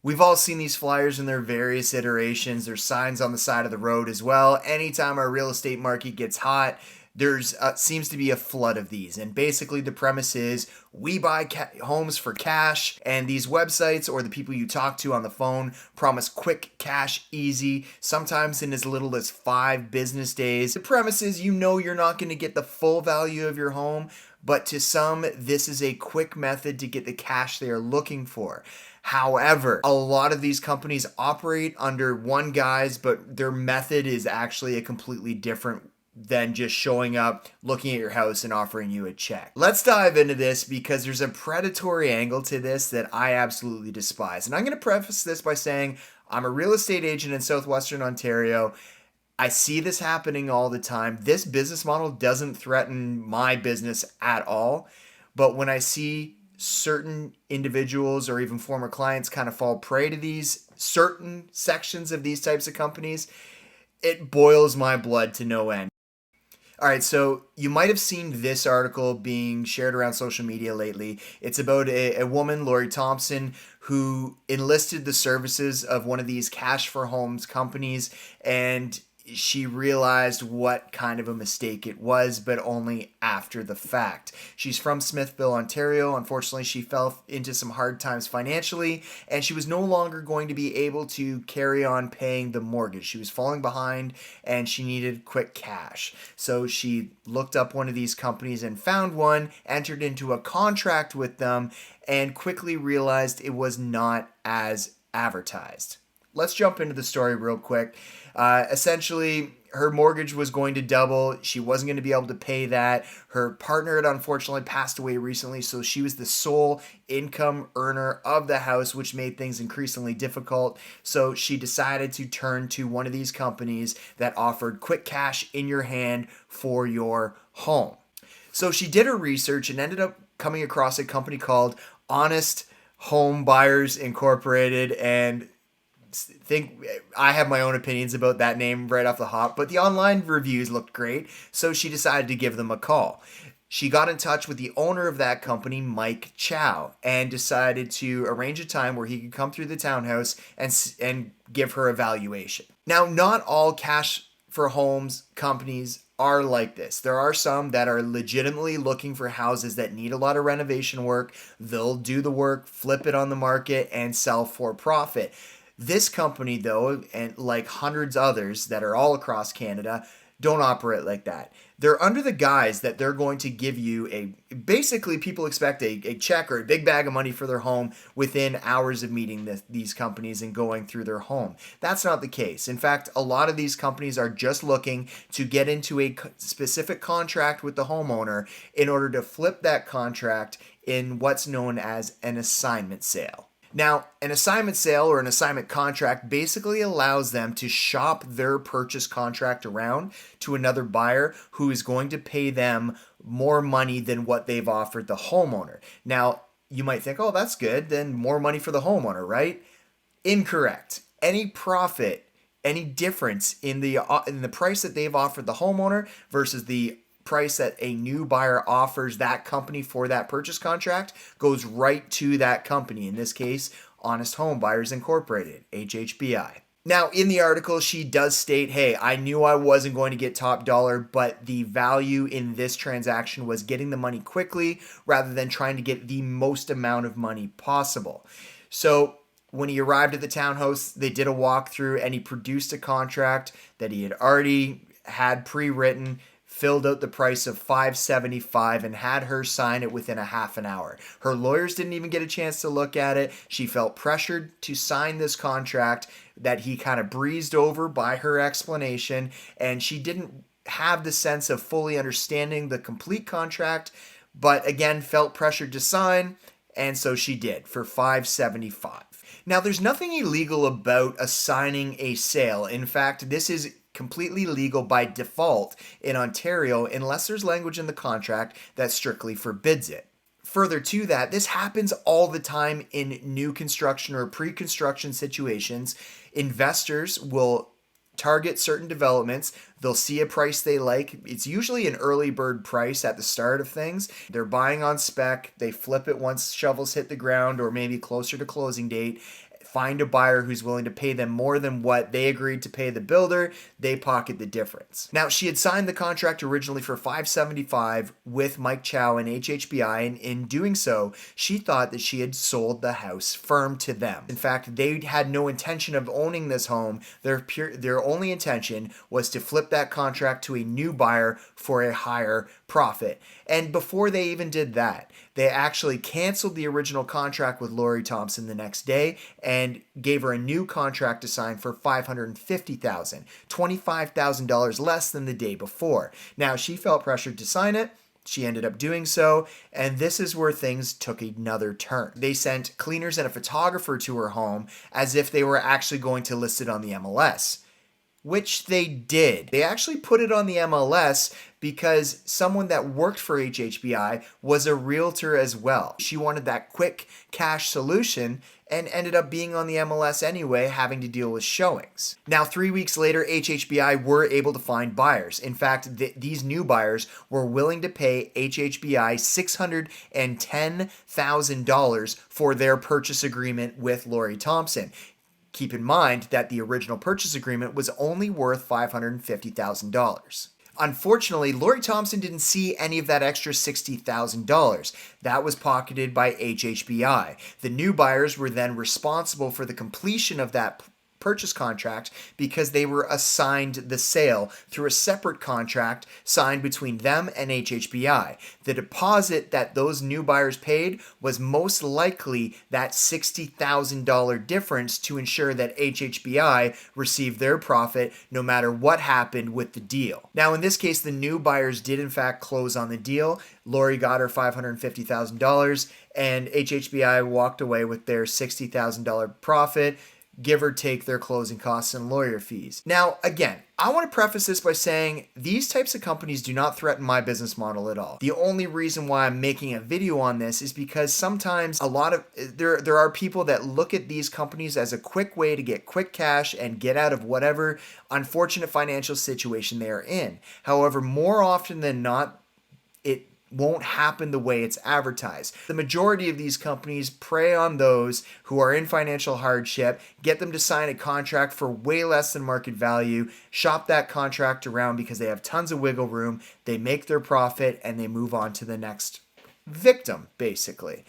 We've all seen these flyers in their various iterations. There's signs on the side of the road as well. Anytime our real estate market gets hot, there's seems to be a flood of these. And basically, the premise is we buy homes for cash, and these websites or the people you talk to on the phone promise quick cash, easy, sometimes in as little as 5 business days. The premise is you're not going to get the full value of your home, but to some, this is a quick method to get the cash they are looking for. However, a lot of these companies operate under one guise, but their method is actually a completely different than just showing up, looking at your house, and offering you a check. Let's dive into this because there's a predatory angle to this that I absolutely despise. And I'm going to preface this by saying I'm a real estate agent in southwestern Ontario. I see this happening all the time. This business model doesn't threaten my business at all. But when I see certain individuals or even former clients kind of fall prey to these certain sections of these types of companies, it boils my blood to no end. All right, so you might have seen this article being shared around social media lately. It's about a woman, Lori Thompson, who enlisted the services of one of these cash for homes companies, and she realized what kind of a mistake it was, but only after the fact. She's from Smithville, Ontario. Unfortunately, she fell into some hard times financially, and she was no longer going to be able to carry on paying the mortgage. She was falling behind, and she needed quick cash. So she looked up one of these companies and found one, entered into a contract with them, and quickly realized it was not as advertised. Let's jump into the story real quick. Essentially, her mortgage was going to double. She wasn't going to be able to pay that. Her partner had unfortunately passed away recently, so she was the sole income earner of the house, which made things increasingly difficult. So she decided to turn to one of these companies that offered quick cash in your hand for your home. So she did her research and ended up coming across a company called Honest Home Buyers Incorporated, and think I have my own opinions about that name right off the hop, but the online reviews looked great, so she decided to give them a call. She got in touch with the owner of that company, Mike Chow, and decided to arrange a time where he could come through the townhouse and give her a valuation. Now, not all cash for homes companies are like this. There are some that are legitimately looking for houses that need a lot of renovation work. They'll do the work, flip it on the market, and sell for profit. This company, though, and like hundreds others that are all across Canada, don't operate like that. They're under the guise that they're going to give you basically people expect a check or a big bag of money for their home within hours of meeting these companies and going through their home. That's not the case. In fact, a lot of these companies are just looking to get into a specific contract with the homeowner in order to flip that contract in what's known as an assignment sale. Now, an assignment sale or an assignment contract basically allows them to shop their purchase contract around to another buyer who is going to pay them more money than what they've offered the homeowner. Now, you might think, oh, that's good, then more money for the homeowner, right? Incorrect. Any profit, any difference in the price that they've offered the homeowner versus the price that a new buyer offers that company for that purchase contract goes right to that company. In this case, Honest Home Buyers Incorporated, HHBI. Now, in the article, she does state, hey, I knew I wasn't going to get top dollar, but the value in this transaction was getting the money quickly rather than trying to get the most amount of money possible. So when he arrived at the townhouse, they did a walkthrough and he produced a contract that he had already had pre-written, filled out the price of $575 and had her sign it within a half an hour. Her lawyers didn't even get a chance to look at it. She felt pressured to sign this contract that he kind of breezed over by her explanation, and she didn't have the sense of fully understanding the complete contract, but again felt pressured to sign, and so she did for $575. Now, there's nothing illegal about assigning a sale. In fact, this is completely legal by default in Ontario unless there's language in the contract that strictly forbids it. Further to that, this happens all the time in new construction or pre-construction situations. Investors will target certain developments. They'll see a price they like. It's usually an early bird price at the start of things. They're buying on spec. They flip it once shovels hit the ground or maybe closer to closing date. find a buyer who's willing to pay them more than what they agreed to pay the builder. They pocket the difference. Now, she had signed the contract originally for $575 with Mike Chow and HHBI, and in doing so, she thought that she had sold the house firm to them. In fact, they had no intention of owning this home. Their only intention was to flip that contract to a new buyer for a higher profit. And before they even did that, they actually canceled the original contract with Lori Thompson the next day and gave her a new contract to sign for $550,000, $25,000 less than the day before. Now, she felt pressured to sign it. She ended up doing so, and this is where things took another turn. They sent cleaners and a photographer to her home as if they were actually going to list it on the MLS, which they did. They actually put it on the MLS because someone that worked for HHBI was a realtor as well. She wanted that quick cash solution and ended up being on the MLS anyway, having to deal with showings. Now, 3 weeks later, HHBI were able to find buyers. In fact, these new buyers were willing to pay HHBI $610,000 for their purchase agreement with Lori Thompson. Keep in mind that the original purchase agreement was only worth $550,000. Unfortunately, Lori Thompson didn't see any of that extra $60,000. That was pocketed by HHBI. The new buyers were then responsible for the completion of that purchase contract because they were assigned the sale through a separate contract signed between them and HHBI. The deposit that those new buyers paid was most likely that $60,000 difference to ensure that HHBI received their profit no matter what happened with the deal. Now, in this case, the new buyers did in fact close on the deal. Lori got her $550,000 and HHBI walked away with their $60,000 profit, give or take their closing costs and lawyer fees. Now, again, I want to preface this by saying these types of companies do not threaten my business model at all. The only reason why I'm making a video on this is because sometimes there are people that look at these companies as a quick way to get quick cash and get out of whatever unfortunate financial situation they are in. However, more often than not, it won't happen the way it's advertised. The majority of these companies prey on those who are in financial hardship, get them to sign a contract for way less than market value, shop that contract around because they have tons of wiggle room, they make their profit, and they move on to the next victim, basically.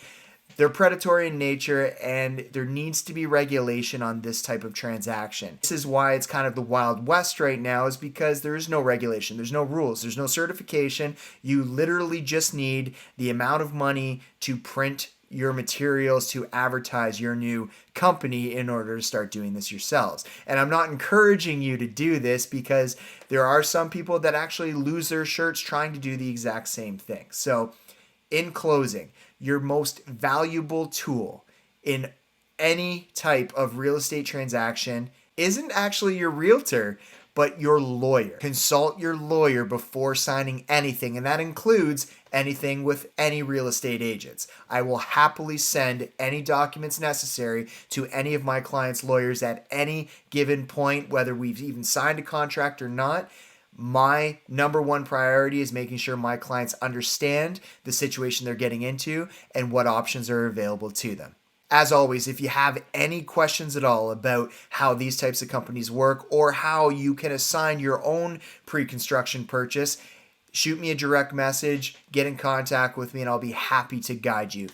They're predatory in nature, and there needs to be regulation on this type of transaction. This is why it's kind of the Wild West right now, is because there is no regulation, there's no rules, there's no certification. You literally just need the amount of money to print your materials to advertise your new company in order to start doing this yourselves. And I'm not encouraging you to do this because there are some people that actually lose their shirts trying to do the exact same thing. So, in closing, your most valuable tool in any type of real estate transaction isn't actually your realtor, but your lawyer. Consult your lawyer before signing anything, and that includes anything with any real estate agents. I will happily send any documents necessary to any of my clients' lawyers at any given point, whether we've even signed a contract or not. My number one priority is making sure my clients understand the situation they're getting into and what options are available to them. As always, if you have any questions at all about how these types of companies work or how you can assign your own pre-construction purchase, shoot me a direct message, get in contact with me, and I'll be happy to guide you.